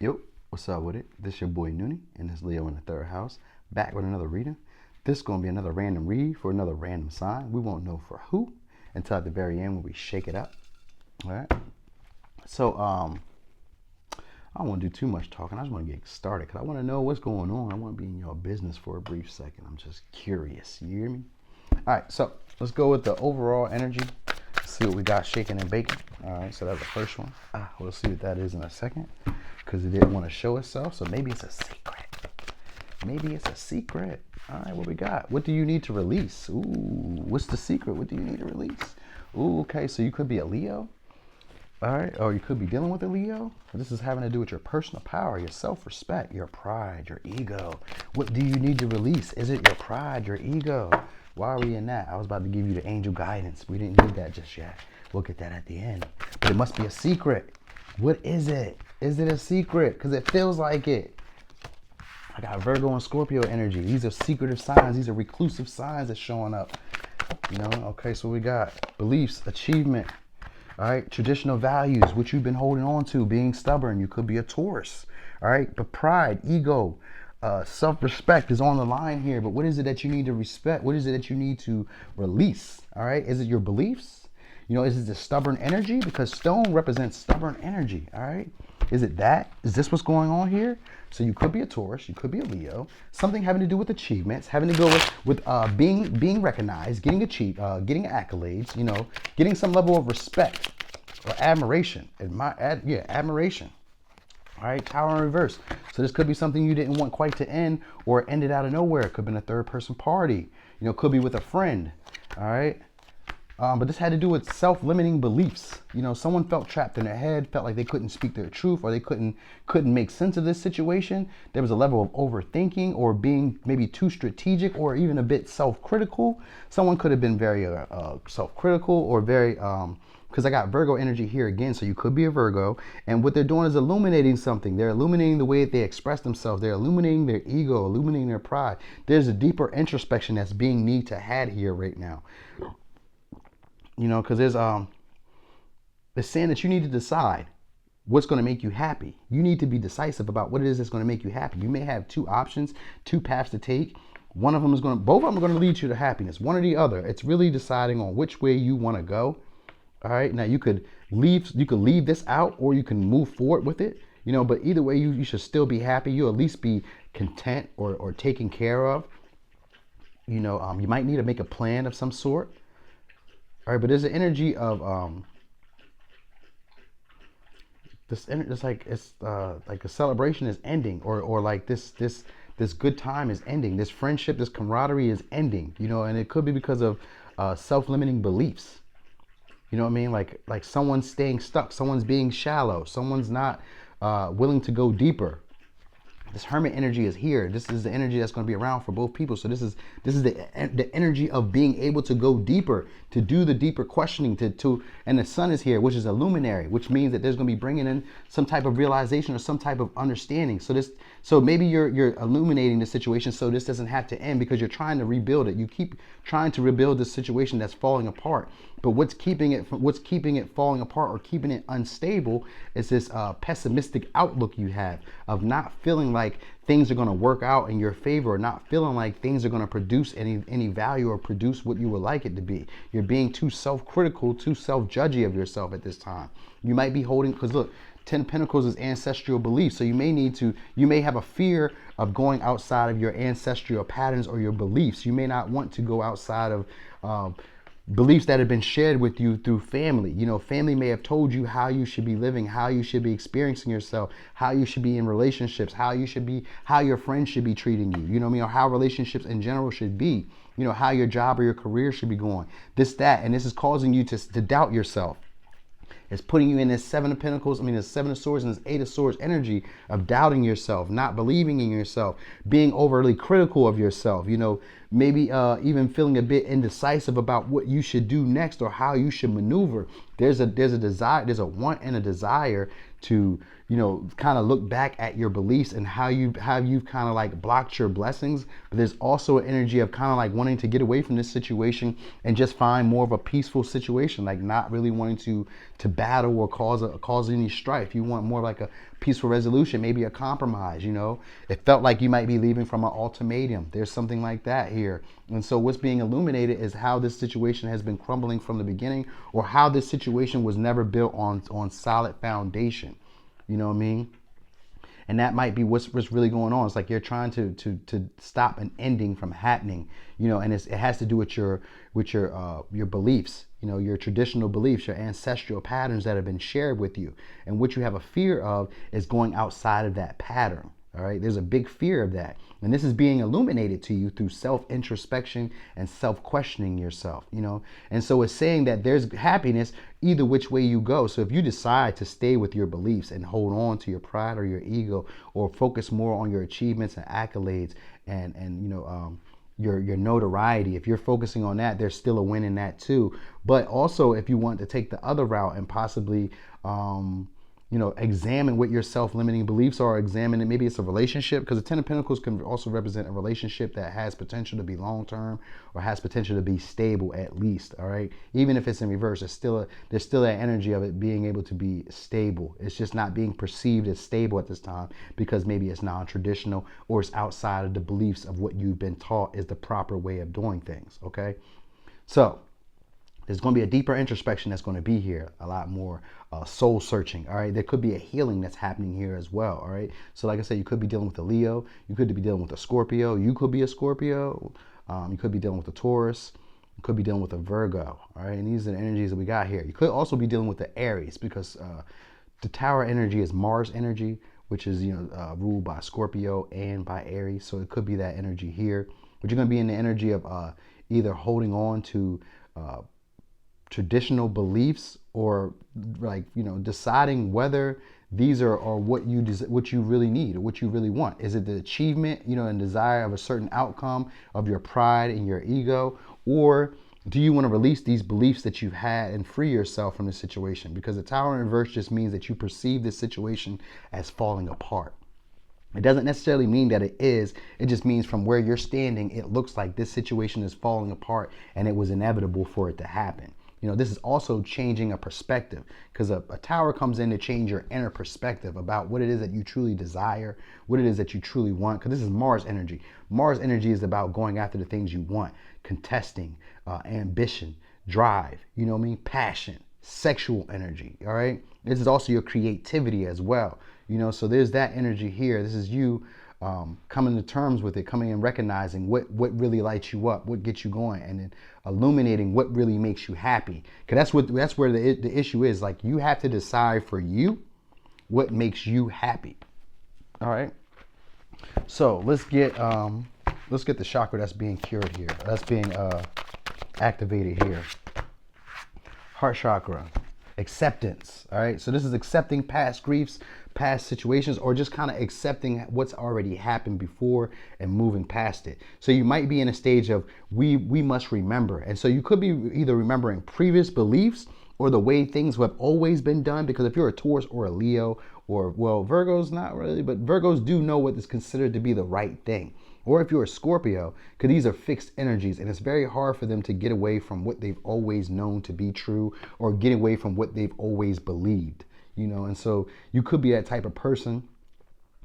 Yo, what's up with it? This your boy Noonie, and this Leo in the third house, back with another reading. This is going to be another random read for another random sign. We won't know for who until at the very end when we shake it up. All right. So, I don't want to do too much talking. I just want to get started because I want to know what's going on. I want to be in your business for a brief second. I'm just curious. You hear me? All right. So let's go with the overall energy. See what we got shaking and baking. All right. So that's the first one. We'll see what that is in a second because it didn't want to show itself. So maybe it's a secret. Maybe it's a secret. All right. What we got? What do you need to release? Ooh. What's the secret? What do you need to release? Ooh. Okay. So you could be a Leo. All right, or you could be dealing with a Leo. This is having to do with your personal power, your self-respect, your pride, your ego. What do you need to release? Is it your pride, your ego? Why are we in that? I was about to give you the angel guidance. We didn't need that just yet. We'll get that at the end. But it must be a secret. What is it? Is it a secret? Because it feels like it. I got Virgo and Scorpio energy. These are secretive signs. These are reclusive signs that's showing up. You know, okay, so we got beliefs, achievement. All right, traditional values, which you've been holding on to, being stubborn. You could be a Taurus. All right, but pride, ego, self-respect is on the line here. But what is it that you need to respect? What is it that you need to release? All right, is it your beliefs? You know, is it the stubborn energy? Because stone represents stubborn energy. All right, is it that? Is this what's going on here? So you could be a Taurus, you could be a Leo. Something having to do with achievements, having to go with being recognized, getting getting accolades. You know, getting some level of respect or admiration. Admiration. All right, Tower in reverse. So this could be something you didn't want quite to end, or it ended out of nowhere. It could have been a third-person party. You know, it could be with a friend. All right. But this had to do with self-limiting beliefs. You know, someone felt trapped in their head, felt like they couldn't speak their truth, or they couldn't make sense of this situation. There was a level of overthinking, or being maybe too strategic, or even a bit self-critical. Someone could have been very self-critical, or very because I got Virgo energy here again, so you could be a Virgo. And what they're doing is illuminating something. They're illuminating the way that they express themselves. They're illuminating their ego, illuminating their pride. There's a deeper introspection that's being need to had here right now. You know, because it's saying that you need to decide what's going to make you happy. You need to be decisive about what it is that's going to make you happy. You may have two options, two paths to take. Both of them are going to lead you to happiness, one or the other. It's really deciding on which way you want to go. All right. Now you could leave this out, or you can move forward with it. You know, but either way, you should still be happy. You'll at least be content or taken care of. You know, you might need to make a plan of some sort. All right, but there's an energy of it's like a celebration is ending, or like this good time is ending. This friendship, this camaraderie is ending. You know, and it could be because of self-limiting beliefs. You know what I mean? Like someone's staying stuck, someone's being shallow, someone's not willing to go deeper. This Hermit energy is here. This is the energy that's going to be around for both people. So this is the energy of being able to go deeper, to do the deeper questioning, and the Sun is here, which is a luminary, which means that there's going to be bringing in some type of realization or some type of understanding. So maybe you're illuminating the situation so this doesn't have to end, because you're trying to rebuild it. You keep trying to rebuild this situation that's falling apart. But what's keeping it falling apart or keeping it unstable is this pessimistic outlook you have of not feeling like things are going to work out in your favor, or not feeling like things are going to produce any value or produce what you would like it to be. You're being too self-critical, too self-judgy of yourself at this time. You might be holding, because look, 10 of Pentacles is ancestral beliefs. So you may have a fear of going outside of your ancestral patterns or your beliefs. You may not want to go outside of beliefs that have been shared with you through family. You know, family may have told you how you should be living, how you should be experiencing yourself, how you should be in relationships, how your friends should be treating you, you know what I mean, or how relationships in general should be, you know, how your job or your career should be going, and this is causing you to doubt yourself. It's putting you in this Seven of Pentacles, this Seven of Swords and this Eight of Swords energy of doubting yourself, not believing in yourself, being overly critical of yourself, you know, maybe even feeling a bit indecisive about what you should do next or how you should maneuver. There's a desire, there's a want and a desire to, you know, kind of look back at your beliefs and how you've kind of like blocked your blessings. But there's also an energy of kind of like wanting to get away from this situation and just find more of a peaceful situation, like not really wanting to battle or cause any strife. You want more like a peaceful resolution, maybe a compromise. You know, it felt like you might be leaving from an ultimatum. There's something like that here. And so what's being illuminated is how this situation has been crumbling from the beginning, or how this situation was never built on solid foundation. You know what I mean? And that might be what's really going on. It's like you're trying to stop an ending from happening, you know, and it has to do with your beliefs, you know, your traditional beliefs, your ancestral patterns that have been shared with you. And what you have a fear of is going outside of that pattern. All right, there's a big fear of that. And this is being illuminated to you through self-introspection and self-questioning yourself, you know. And so it's saying that there's happiness either which way you go. So if you decide to stay with your beliefs and hold on to your pride or your ego, or focus more on your achievements and accolades and you know, your notoriety, if you're focusing on that, there's still a win in that too. But also if you want to take the other route and possibly you know, examine what your self-limiting beliefs are, examine it. Maybe it's a relationship, because the Ten of Pentacles can also represent a relationship that has potential to be long-term or has potential to be stable at least, all right? Even if it's in reverse, there's still that energy of it being able to be stable. It's just not being perceived as stable at this time because maybe it's non-traditional or it's outside of the beliefs of what you've been taught is the proper way of doing things, okay? So there's going to be a deeper introspection that's going to be here, a lot more soul searching. All right, there could be a healing that's happening here as well. All right, so like I said, you could be dealing with a Leo, you could be dealing with a Scorpio, you could be a Scorpio, you could be dealing with a Taurus, you could be dealing with a Virgo. All right, and these are the energies that we got here. You could also be dealing with the Aries, because the Tower energy is Mars energy, which is, you know, ruled by Scorpio and by Aries. So it could be that energy here, but you're going to be in the energy of either holding on to traditional beliefs, or like, you know, deciding whether these are what you really need or what you really want. Is it the achievement, you know, and desire of a certain outcome of your pride and your ego, or do you want to release these beliefs that you've had and free yourself from the situation? Because the Tower in reverse just means that you perceive this situation as falling apart. It doesn't necessarily mean that it is. It just means from where you're standing, it looks like this situation is falling apart and it was inevitable for it to happen. You know, this is also changing a perspective, because a tower comes in to change your inner perspective about what it is that you truly desire, what it is that you truly want, because this is Mars energy. Mars energy is about going after the things you want, contesting, ambition, drive, you know what I mean, passion, sexual energy, all right? This is also your creativity as well, you know, so there's that energy here. This is you coming to terms with it, coming and recognizing what really lights you up, what gets you going, and then illuminating what really makes you happy. Because that's where the issue is. Like, you have to decide for you what makes you happy. All right. So let's get the chakra that's being cured here. That's being activated here. Heart chakra. Acceptance. All right, so this is accepting past griefs, past situations, or just kind of accepting what's already happened before and moving past it. So you might be in a stage of we must remember, and so you could be either remembering previous beliefs or the way things have always been done. Because if you're a Taurus or a Leo, or, well, Virgos not really, but Virgos do know what is considered to be the right thing. Or if you're a Scorpio, because these are fixed energies, and it's very hard for them to get away from what they've always known to be true, or get away from what they've always believed, you know. And so you could be that type of person.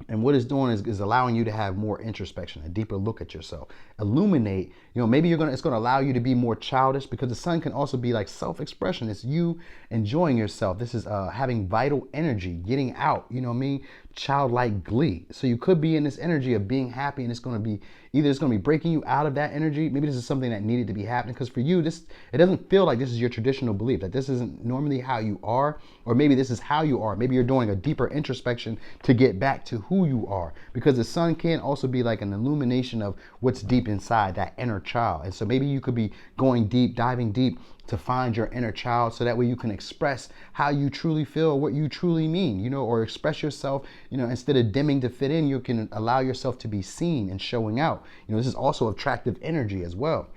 And what it's doing is allowing you to have more introspection, a deeper look at yourself, illuminate, you know, maybe it's going to allow you to be more childish, because the sun can also be like self-expression. It's you enjoying yourself. This is having vital energy, getting out, you know what I mean? Childlike glee. So you could be in this energy of being happy, and it's going to be either it's going to be breaking you out of that energy. Maybe this is something that needed to be happening, because for you, it doesn't feel like this is your traditional belief, that this isn't normally how you are, or maybe this is how you are. Maybe you're doing a deeper introspection to get back to who you are, because the sun can also be like an illumination of what's deep inside that inner child. And so maybe you could be going deep, diving deep to find your inner child, so that way you can express how you truly feel, what you truly mean, you know, or express yourself, you know, instead of dimming to fit in, you can allow yourself to be seen and showing out. You know, this is also attractive energy as well.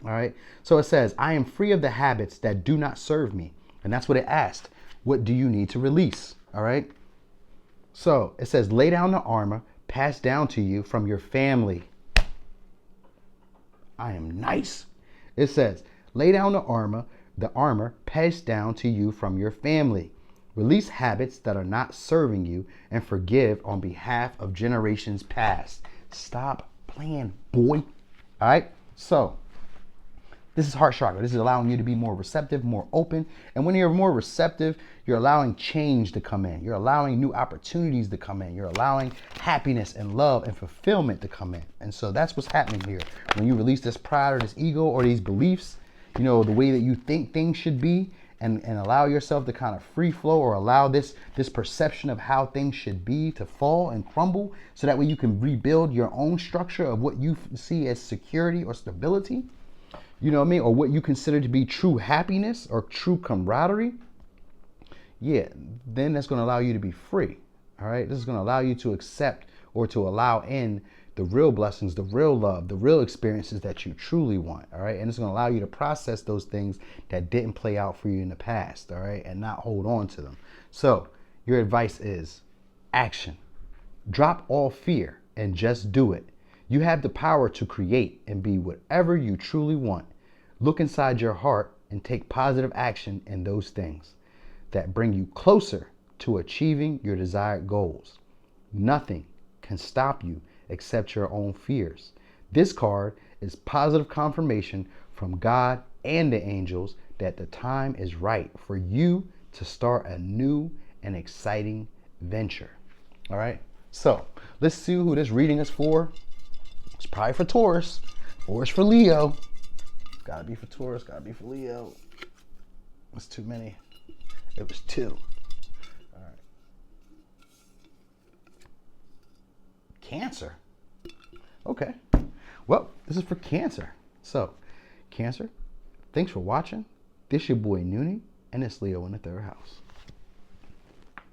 All right. So it says, I am free of the habits that do not serve me. And that's what it asked. What do you need to release? All right. So it says, lay down the armor passed down to you from your family. I am nice. It says, lay down the armor passed down to you from your family. Release habits that are not serving you and forgive on behalf of generations past. Stop playing, boy. All right. So this is heart chakra. This is allowing you to be more receptive, more open. And when you're more receptive, you're allowing change to come in. You're allowing new opportunities to come in. You're allowing happiness and love and fulfillment to come in. And so that's what's happening here. When you release this pride or this ego or these beliefs, you know, the way that you think things should be, and allow yourself to kind of free flow, or allow this perception of how things should be to fall and crumble, so that way you can rebuild your own structure of what you see as security or stability. You know what I mean? Or what you consider to be true happiness or true camaraderie. Yeah, then that's going to allow you to be free. All right. This is going to allow you to accept or to allow in the real blessings, the real love, the real experiences that you truly want. All right. And it's going to allow you to process those things that didn't play out for you in the past. All right. And not hold on to them. So your advice is action. Drop all fear and just do it. You have the power to create and be whatever you truly want. Look inside your heart and take positive action in those things that bring you closer to achieving your desired goals. Nothing can stop you except your own fears. This card is positive confirmation from God and the angels that the time is right for you to start a new and exciting venture. All right. So let's see who this reading is for. It's probably for Taurus, or it's for Leo. Gotta be for Taurus, gotta be for Leo. That's too many. It was 2. All right. Cancer. Okay. Well, this is for Cancer. So, Cancer, thanks for watching. This your boy Noonie, and it's Leo in the 3rd house.